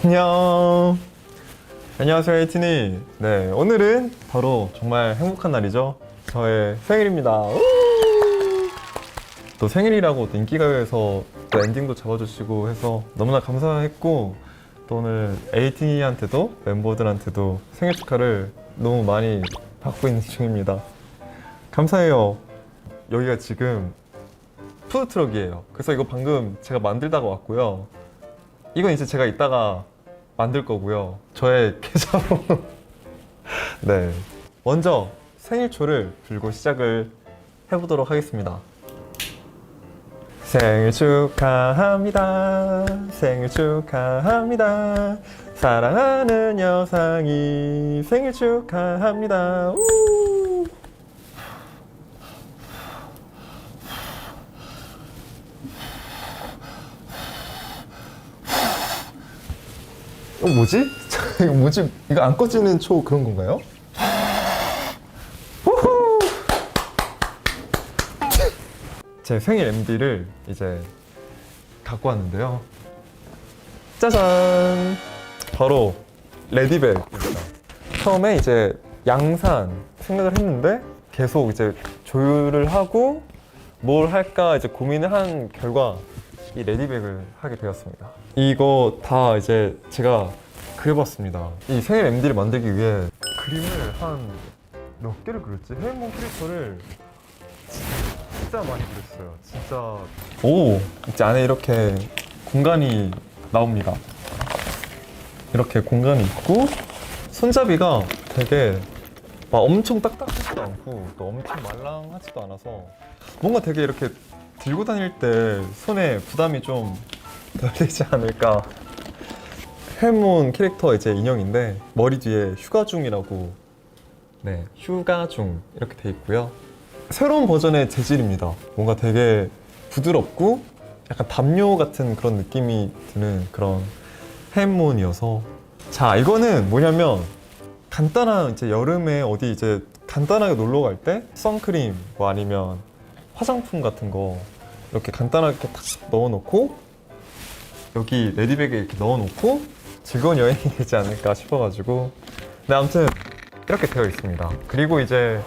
안녕. 안녕하세요, 에이티니. 네, 오늘은 바로 정말 행복한 날이죠. 저의 생일입니다. 또 생일이라고 또 인기가요에서 또 엔딩도 잡아주시고 해서 너무나 감사했고, 또 오늘 에이티니한테도 멤버들한테도 생일 축하를 너무 많이 받고 있는 중입니다. 감사해요. 여기가 지금 푸드트럭이에요. 그래서 이거 방금 제가 만들다가 왔고요. 이건 이제 제가 이따가 만들 거고요. 저의 계좌로 네, 먼저 생일초를 불고 시작을 해보도록 하겠습니다. 생일 축하합니다. 생일 축하합니다. 사랑하는 여상이 생일 축하합니다. 우! 뭐지? 이거 뭐지? 이거 안 꺼지는 초 그런 건가요? 우후! 제 생일 MD를 이제 갖고 왔는데요. 짜잔! 바로 레디백입니다. 처음에 이제 양산 생각을 했는데 계속 이제 조율을 하고 뭘 할까 이제 고민을 한 결과 이 레디백을 하게 되었습니다. 이거 다 이제 제가 그려봤습니다. 이 생일 MD를 만들기 위해 그림을 한 몇 개를 그렸지? 해외몽 캐릭터를 진짜 많이 그렸어요. 진짜. 오! 이제 안에 이렇게 공간이 나옵니다. 이렇게 공간이 있고 손잡이가 되게 막 엄청 딱딱하지도 않고 또 엄청 말랑하지도 않아서 뭔가 되게 이렇게 들고 다닐 때 손에 부담이 좀 덜 되지 않을까. 해몬 캐릭터 이제 인형인데 머리 뒤에 휴가 중이라고, 네, 휴가 중 이렇게 돼 있고요. 새로운 버전의 재질입니다. 뭔가 되게 부드럽고 약간 담요 같은 그런 느낌이 드는 그런 해몬이어서. 자, 이거는 뭐냐면 간단한 이제 여름에 어디 이제 간단하게 놀러 갈 때 선크림 뭐 아니면 화장품 같은 거 이렇게 간단하게 탁 넣어놓고 여기 레디백에 이렇게 넣어놓고 즐거운 여행이 되지 않을까 싶어가지고. 네, 아무튼 이렇게 되어 있습니다. 그리고 이제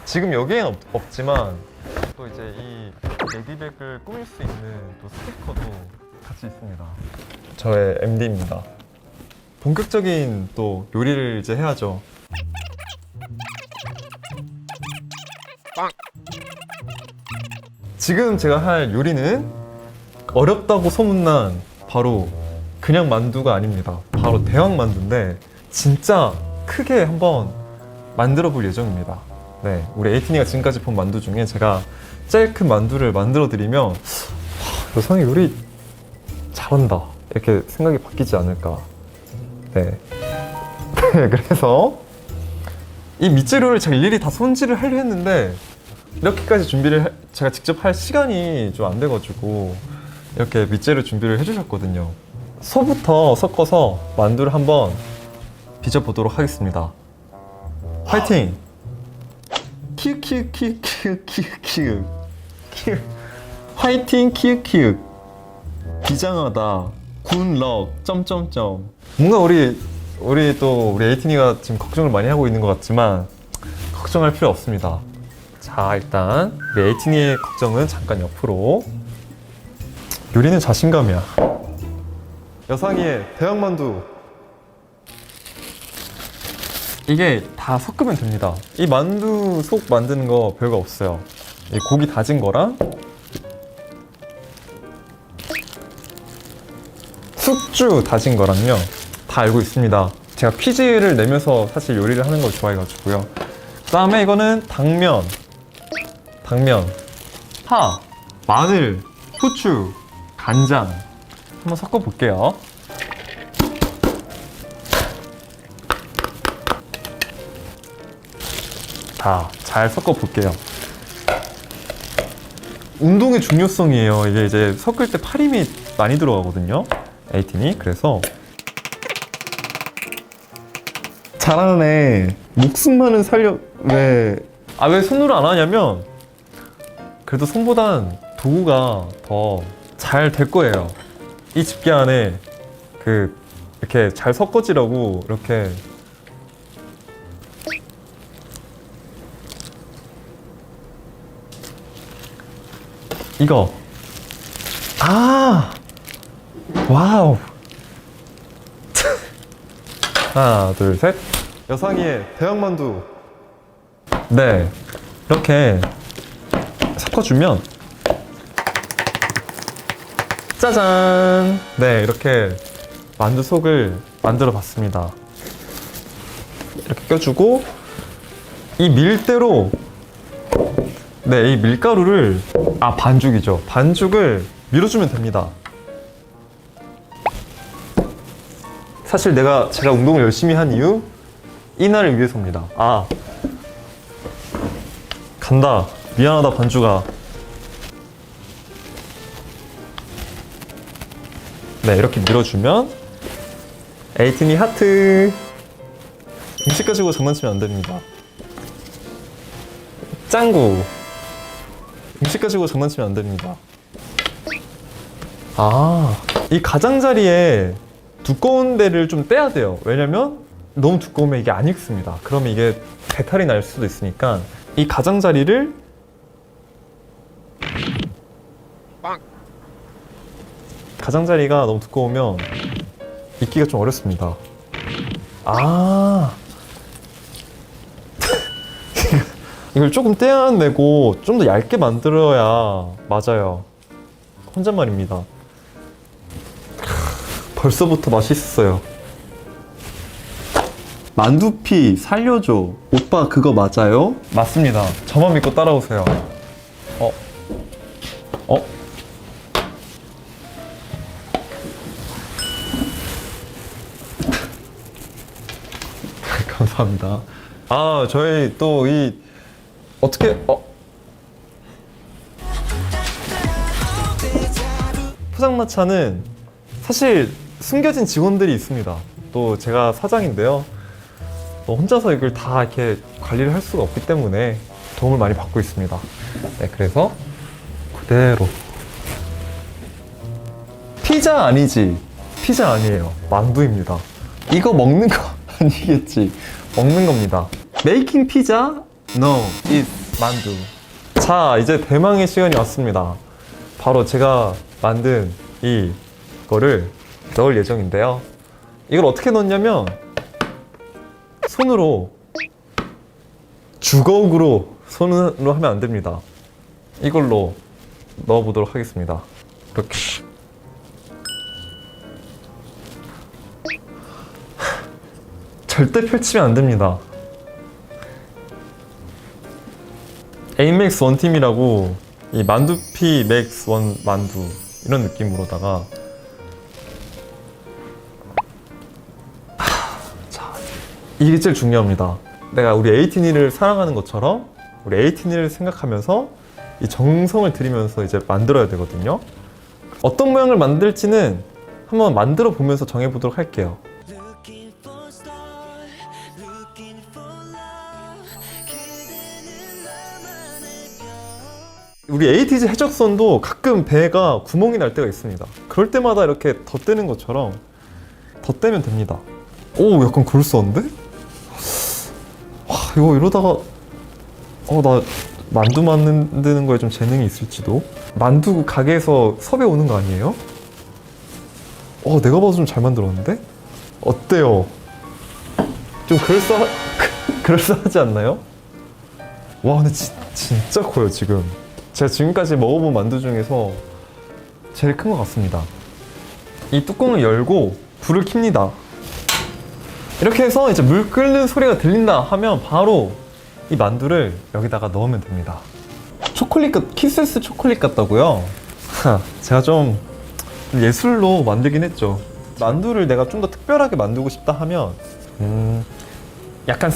지금 여기엔 없지만 또 이제 이 레디백을 꾸밀 수 있는 또 스티커도 같이 있습니다. 저의 MD입니다. 본격적인 또 요리를 이제 해야죠. 지금 제가 할 요리는 어렵다고 소문난 바로 그냥 만두가 아닙니다. 바로 대왕 만두인데 진짜 크게 한번 만들어 볼 예정입니다. 네, 우리 에이티니가 지금까지 본 만두 중에 제가 제일 큰 만두를 만들어 드리면 여성이 요리 잘한다 이렇게 생각이 바뀌지 않을까. 네. 그래서 이 밑재료를 제가 일일이 다 손질을 하려 했는데 이렇게까지 준비를 제가 직접 할 시간이 좀 안 돼가지고 이렇게 밑재료 준비를 해주셨거든요. 소부터 섞어서 만두를 한번 빚어보도록 하겠습니다. 화이팅! 키읔 화이팅 키읔 비장하다 굿럭 점점점. 뭔가 우리 에이티니가 지금 걱정을 많이 하고 있는 것 같지만 걱정할 필요 없습니다. 자, 일단 우리 에이티니의 걱정은 잠깐 옆으로. 요리는 자신감이야. 여상이의 대왕만두. 이게 다 섞으면 됩니다. 이 만두 속 만드는 거 별거 없어요. 이 고기 다진 거랑 숙주 다진 거랑요 다 알고 있습니다. 제가 퀴즈를 내면서 사실 요리를 하는 걸 좋아해가지고요. 그 다음에 이거는 당면, 파, 마늘, 후추, 간장 한번 섞어 볼게요. 자, 잘 섞어 볼게요. 운동의 중요성이에요. 이게 이제 섞을 때 팔 힘이 많이 들어가거든요, 에이티니. 그래서 잘하네. 목숨만은 살려. 왜 손으로 안 하냐면 그래도 손보단 도구가 더 잘 될 거예요. 이 집게 안에 그 이렇게 잘 섞어지라고 이렇게 이거 와우 하나 둘 셋 여상이의 대왕만두 네 이렇게 섞어주면 짜잔 네 이렇게 만두 속을 만들어 봤습니다. 이렇게 껴주고 이 밀대로 네, 이 밀가루를 반죽이죠. 반죽을 밀어주면 됩니다. 사실 제가 운동을 열심히 한 이유 이날을 위해서입니다. 간다. 미안하다 반죽아. 네, 이렇게 밀어주면 에이틴이 하트. 음식 가지고 장난치면 안 됩니다. 짱구. 음식 가지고 장난치면 안 됩니다. 이 가장자리에 두꺼운 데를 좀 떼야 돼요. 왜냐면 너무 두꺼우면 이게 안 익습니다. 그러면 이게 배탈이 날 수도 있으니까 이 가장자리를 가장자리가 너무 두꺼우면 익기가 좀 어렵습니다. 이걸 조금 떼어내고 좀 더 얇게 만들어야 맞아요. 혼잣말입니다. 벌써부터 맛있어요. 만두피 살려줘. 오빠 그거 맞아요? 맞습니다. 저만 믿고 따라오세요. 감사합니다. 저희 또 어떻게 포장마차는 사실 숨겨진 직원들이 있습니다. 또 제가 사장인데요. 혼자서 이걸 다 이렇게 관리를 할 수가 없기 때문에 도움을 많이 받고 있습니다. 네, 그래서 그대로 피자 아니지? 피자 아니에요. 만두입니다. 이거 먹는 거 아니겠지? 먹는 겁니다. 메이킹 피자? No, it's 만두. 자, 이제 대망의 시간이 왔습니다. 바로 제가 만든 이거를 넣을 예정인데요. 이걸 어떻게 넣냐면 손으로 주걱으로 손으로 하면 안 됩니다. 이걸로 넣어보도록 하겠습니다. 이렇게 절대 펼치면 안 됩니다. 에이맥스 원팀이라고 이 만두피 맥스 원 만두 이런 느낌으로다가 자, 이게 제일 중요합니다. 내가 우리 에이티니를 사랑하는 것처럼 우리 에이티니를 생각하면서 이 정성을 들이면서 이제 만들어야 되거든요. 어떤 모양을 만들지는 한번 만들어 보면서 정해보도록 할게요. 우리 에이티즈 해적선도 가끔 배가 구멍이 날 때가 있습니다. 그럴 때마다 이렇게 덧대는 것처럼 덧대면 됩니다. 오, 약간 그럴싸한데? 와, 이거 이러다가 나 만두 만드는 거에 좀 재능이 있을지도. 만두 가게에서 섭외 오는 거 아니에요? 내가 봐도 좀 잘 만들었는데? 어때요? 좀 그럴싸하지 않나요? 와, 근데 진짜 커요 지금. 제가 지금까지 먹어본 만두 중에서 제일 큰 것 같습니다. 이 뚜껑을 열고 불을 켭니다. 이렇게 해서 이제 물 끓는 소리가 들린다 하면 바로 이 만두를 여기다가 넣으면 됩니다. 키스스 초콜릿 같다고요? 제가 좀 예술로 만들긴 했죠. 만두를 내가 좀 더 특별하게 만들고 싶다 하면 약간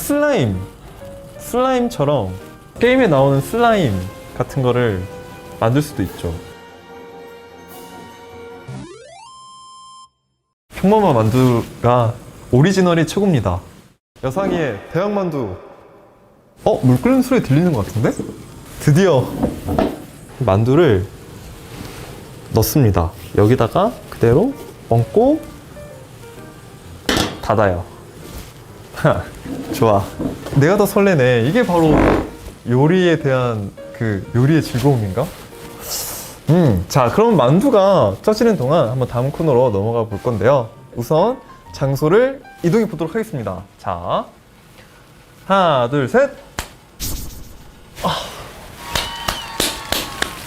슬라임처럼 게임에 나오는 슬라임 같은 거를 만들 수도 있죠. 평범한 만두가 오리지널이 최고입니다. 여상이의 대왕만두. 물 끓는 소리 들리는 것 같은데? 드디어 만두를 넣습니다. 여기다가 그대로 얹고 닫아요. 좋아. 내가 더 설레네. 이게 바로 요리에 대한 그 요리의 즐거움인가? 자, 그럼 만두가 쪄지는 동안 한번 다음 코너로 넘어가 볼 건데요. 우선 장소를 이동해 보도록 하겠습니다. 자, 하나, 둘, 셋.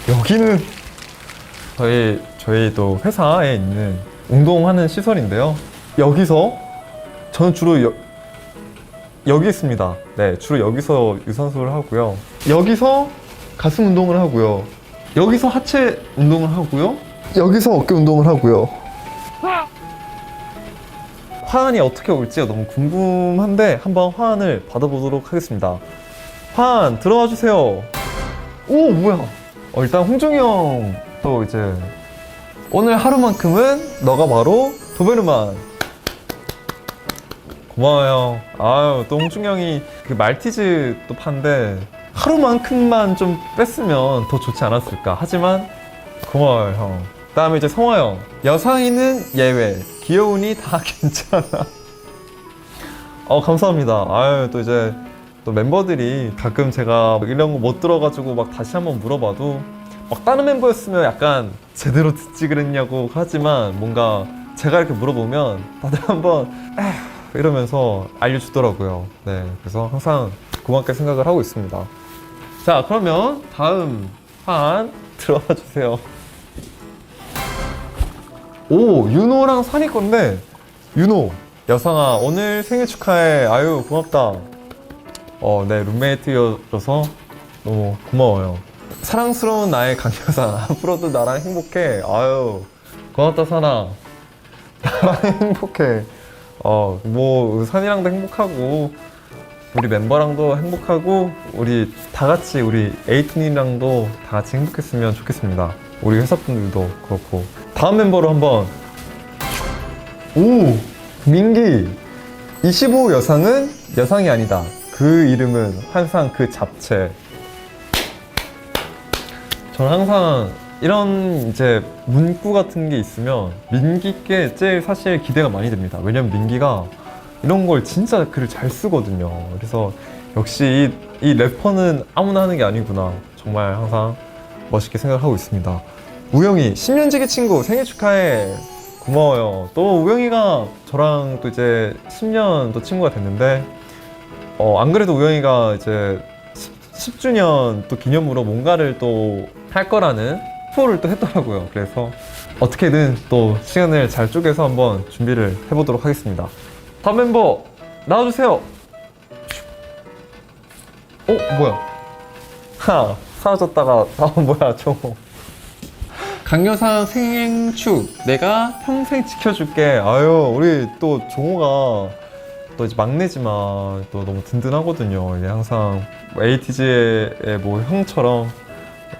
여기는 저희 또 회사에 있는 운동하는 시설인데요. 여기서 저는 주로 여기 있습니다. 네, 주로 여기서 유산소를 하고요. 여기서 가슴 운동을 하고요. 여기서 하체 운동을 하고요. 여기서 어깨 운동을 하고요. 화환이 어떻게 올지가 너무 궁금한데 한번 화환을 받아보도록 하겠습니다. 화환 들어와 주세요. 오, 뭐야? 일단 홍중이 형도 이제 오늘 하루만큼은 너가 바로 도베르만. 고마워요. 아유, 또 홍중이 형이 그 말티즈 또 판데 하루만큼만 좀 뺐으면 더 좋지 않았을까. 하지만 고마워요, 형. 그다음에 이제 성화 형. 여상이는 예외. 귀여우니 다 괜찮아. 감사합니다. 아유, 또 이제 또 멤버들이 가끔 제가 이런 거 못 들어가지고 막 다시 한번 물어봐도 막 다른 멤버였으면 약간 제대로 듣지 그랬냐고 하지만 뭔가 제가 이렇게 물어보면 다들 한번 에휴 이러면서 알려주더라고요. 네, 그래서 항상 고맙게 생각을 하고 있습니다. 자, 그러면 다음 판 들어와 주세요. 오, 윤호랑 산이 건데. 윤호, 여상아 오늘 생일 축하해. 아유, 고맙다. 네, 룸메이트여서 너무 고마워요. 사랑스러운 나의 강여상, 앞으로도 나랑 행복해. 아유, 고맙다 산아. 나랑 행복해. 뭐 산이랑도 행복하고 우리 멤버랑도 행복하고 우리 다 같이 우리 에이틴이랑도 다 같이 행복했으면 좋겠습니다. 우리 회사분들도 그렇고. 다음 멤버로 한번. 오, 민기. 25 여상은 여상이 아니다. 그 이름은 항상 그 잡채. 저는 항상 이런 이제 문구 같은 게 있으면 민기께 제일 사실 기대가 많이 됩니다. 왜냐면 민기가 이런 걸 진짜 글을 잘 쓰거든요. 그래서 역시 이 래퍼는 아무나 하는 게 아니구나. 정말 항상 멋있게 생각하고 있습니다. 우영이 10년지기 친구 생일 축하해. 고마워요. 또 우영이가 저랑 또 이제 10년 또 친구가 됐는데 안 그래도 우영이가 이제 10주년 또 기념으로 뭔가를 또 할 거라는 포를 또 했더라고요. 그래서 어떻게든 또 시간을 잘 쪼개서 한번 준비를 해보도록 하겠습니다. 다음 멤버 나와주세요. 뭐야? 사라졌다가 뭐야 저거. 강여상 생축 내가 평생 지켜줄게. 아유, 우리 또 종호가 또 이제 막내지만 또 너무 든든하거든요. 이제 항상 에이티즈의 뭐 형처럼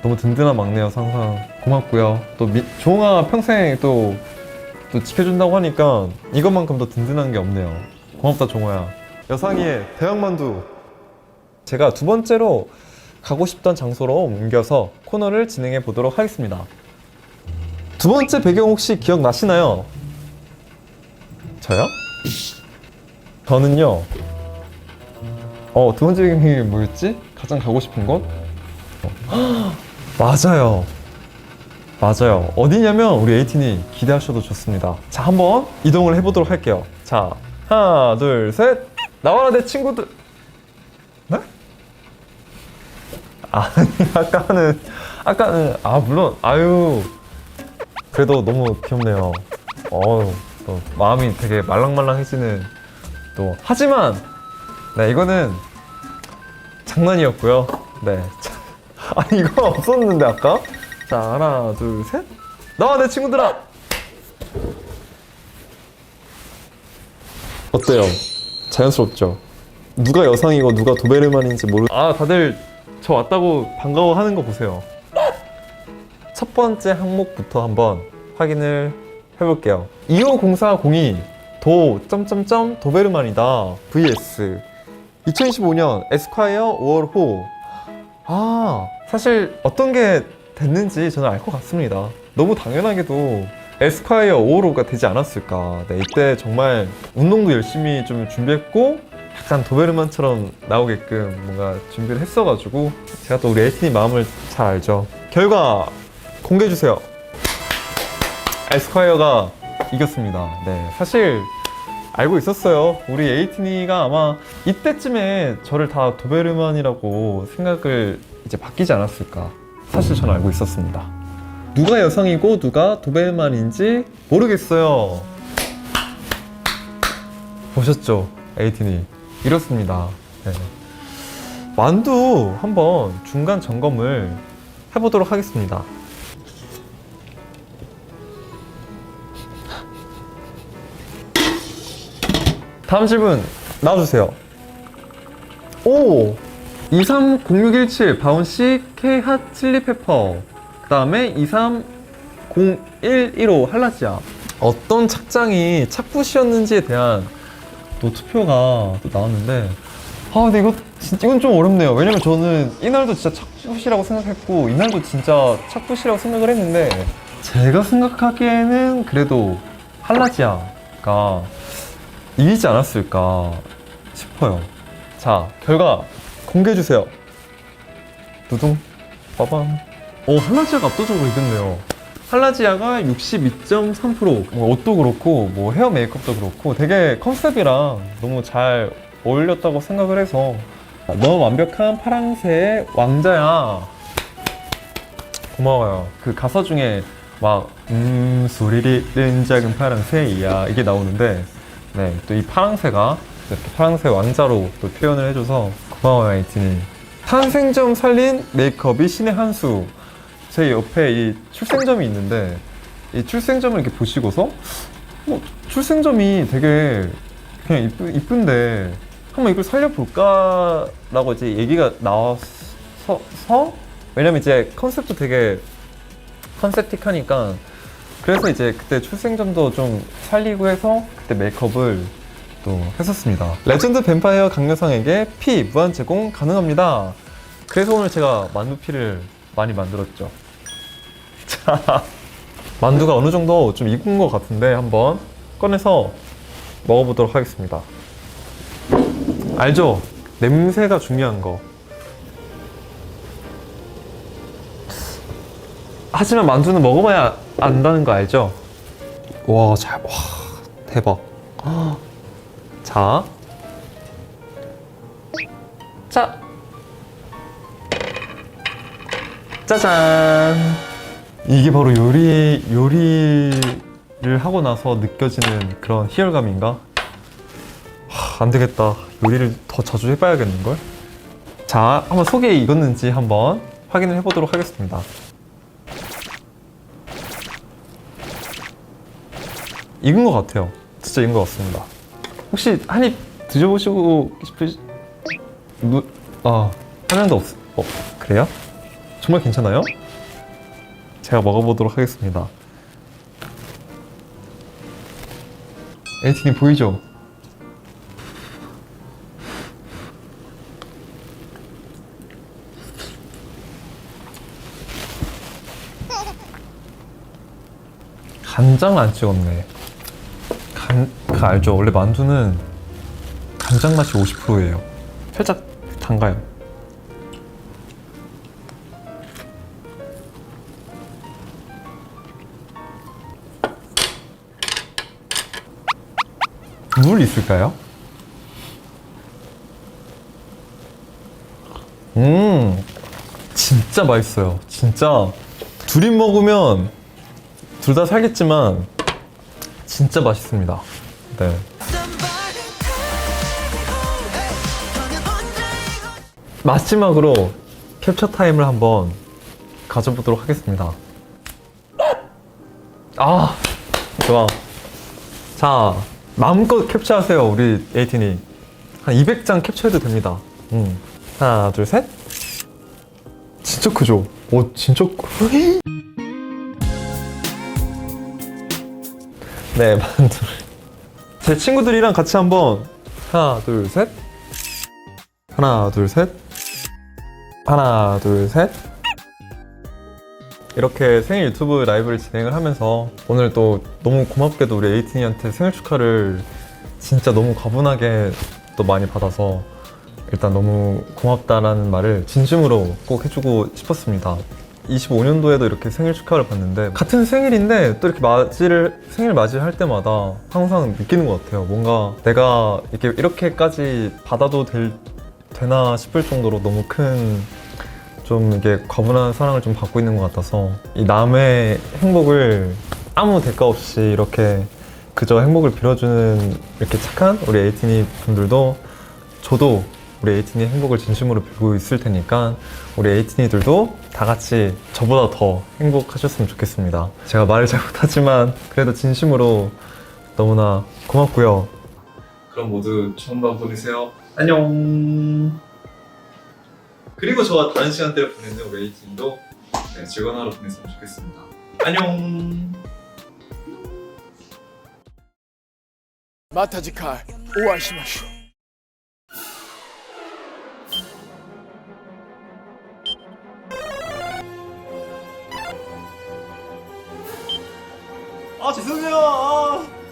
너무 든든한 막내여서 항상 고맙고요. 또 종호가 평생 또 지켜준다고 하니까 이것만큼 더 든든한 게 없네요. 고맙다 종호야. 여상이의 대왕만두. 제가 두 번째로 가고 싶던 장소로 옮겨서 코너를 진행해 보도록 하겠습니다. 두 번째 배경 혹시 기억나시나요? 저요? 저는요. 두 번째 배경이 뭐였지? 가장 가고 싶은 곳? 맞아요. 어디냐면 우리 에이틴이 기대하셔도 좋습니다. 자, 한번 이동을 해보도록 할게요. 자, 하나, 둘, 셋. 나와라 내 친구들. 네? 아니, 아까는 물론 아유. 그래도 너무 귀엽네요. 또 마음이 되게 말랑말랑해지는 또. 하지만 네, 이거는 장난이었고요. 네. 아니, 이건 없었는데 아까? 자, 하나, 둘, 셋. 나와 내 친구들아. 어때요? 자연스럽죠? 누가 여상이고 누가 도베르만인지 다들 저 왔다고 반가워하는 거 보세요. 첫 번째 항목부터 한번 확인을 해볼게요. 250402 도베르만이다 vs 2025년 에스콰이어 5월 호. 사실 어떤 게 됐는지 저는 알 것 같습니다. 너무 당연하게도 에스콰이어 5호로가 되지 않았을까. 네, 이때 정말 운동도 열심히 좀 준비했고 약간 도베르만처럼 나오게끔 뭔가 준비를 했어가지고 제가 또 우리 에이틴이 마음을 잘 알죠. 결과 공개해주세요. 에스콰이어가 이겼습니다. 네, 사실 알고 있었어요. 우리 에이틴이가 아마 이때쯤에 저를 다 도베르만이라고 생각을 이제 바뀌지 않았을까. 사실 저는 알고 있었습니다. 누가 여성이고 누가 도베르만인지 모르겠어요. 보셨죠? 에이틴이 이렇습니다. 네. 만두 한번 중간 점검을 해보도록 하겠습니다. 다음 질문 나와주세요. 오! 230617 바운시 K핫 칠리페퍼, 그 다음에 2301115 할라지아. 어떤 착장이 착붙이었는지에 대한 또 투표가 또 나왔는데, 근데 이건 좀 어렵네요. 왜냐면 저는 이날도 진짜 착붙이라고 생각했고 이날도 진짜 착붙이라고 생각을 했는데, 제가 생각하기에는 그래도 할라지아가 이기지 않았을까 싶어요. 자, 결과 공개해주세요. 두둥 빠밤. 할라지아가 압도적으로 이겼네요. 할라지아가 62.3%. 옷도 그렇고 뭐 헤어 메이크업도 그렇고 되게 컨셉이랑 너무 잘 어울렸다고 생각을 해서, 너무 완벽한 파랑새의 왕자야. 고마워요. 그 가사 중에 막 소리리는 작은 파랑새야 이게 나오는데, 네, 또 이 파랑새가 이렇게 파랑새 왕자로 또 표현을 해줘서 고마워요, 에이틴이. 탄생점 살린 메이크업이 신의 한 수. 제 옆에 이 출생점이 있는데, 이 출생점을 이렇게 보시고서 출생점이 되게 그냥 이쁜데 한번 이걸 살려볼까 라고 이제 얘기가 나와서, 왜냐면 이제 컨셉도 되게 컨셉틱하니까, 그래서 이제 그때 출생점도 좀 살리고 해서 그때 메이크업을 또 했었습니다. 레전드 뱀파이어 강여성에게 피 무한 제공 가능합니다. 그래서 오늘 제가 만두피를 많이 만들었죠. 자, 만두가 어느 정도 좀 익은 것 같은데 한번 꺼내서 먹어보도록 하겠습니다. 알죠? 냄새가 중요한 거. 하지만 만두는 먹어봐야 안다는 거 알죠? 와, 대박. 자, 짜잔. 이게 바로 요리를 하고 나서 느껴지는 그런 희열감인가? 안 되겠다. 요리를 더 자주 해봐야겠는걸? 자, 한번 속에 익었는지 한번 확인을 해보도록 하겠습니다. 익은 것 같아요. 진짜 익은 것 같습니다. 혹시 한 입 드셔보시고 싶으시... 한 명도 그래요? 정말 괜찮아요? 제가 먹어보도록 하겠습니다. 에이틴이 보이죠? 간장을 안 찍었네. 그거 알죠? 원래 만두는 간장 맛이 50%예요. 살짝 담가요. 물 있을까요? 진짜 맛있어요. 진짜 둘이 먹으면 둘 다 살겠지만 진짜 맛있습니다. 네. 마지막으로 캡처 타임을 한번 가져보도록 하겠습니다. 좋아. 자, 마음껏 캡처하세요, 우리 에이틴이. 한 200장 캡처해도 됩니다. 하나, 둘, 셋. 진짜 크죠? 진짜 네, 만두를. 제 친구들이랑 같이 한번 하나, 둘, 셋. 하나, 둘, 셋. 하나, 둘, 셋. 이렇게 생일 유튜브 라이브를 진행을 하면서 오늘 또 너무 고맙게도 우리 에이틴이한테 생일 축하를 진짜 너무 과분하게 또 많이 받아서 일단 너무 고맙다라는 말을 진심으로 꼭 해주고 싶었습니다. 25년도에도 이렇게 생일 축하를 받는데 같은 생일인데 또 이렇게 생일 맞이를 할 때마다 항상 느끼는 것 같아요. 뭔가 내가 이렇게까지 받아도 되나 싶을 정도로 너무 큰 좀 이게 과분한 사랑을 좀 받고 있는 것 같아서 이 남의 행복을 아무 대가 없이 이렇게 그저 행복을 빌어주는 이렇게 착한 우리 에이티니 분들도 저도 우리 에이티니 행복을 진심으로 빌고 있을 테니까 우리 에이티니들도 다 같이 저보다 더 행복하셨으면 좋겠습니다. 제가 말을 잘 못하지만 그래도 진심으로 너무나 고맙고요. 그럼 모두 좋은 밤 보내세요. 안녕. 그리고 저와 다른 시간대를 보내는 우리 에이티니도 즐거운 하루 보냈으면 좋겠습니다. 안녕. また次回お会いしましょう。 아 죄송해요.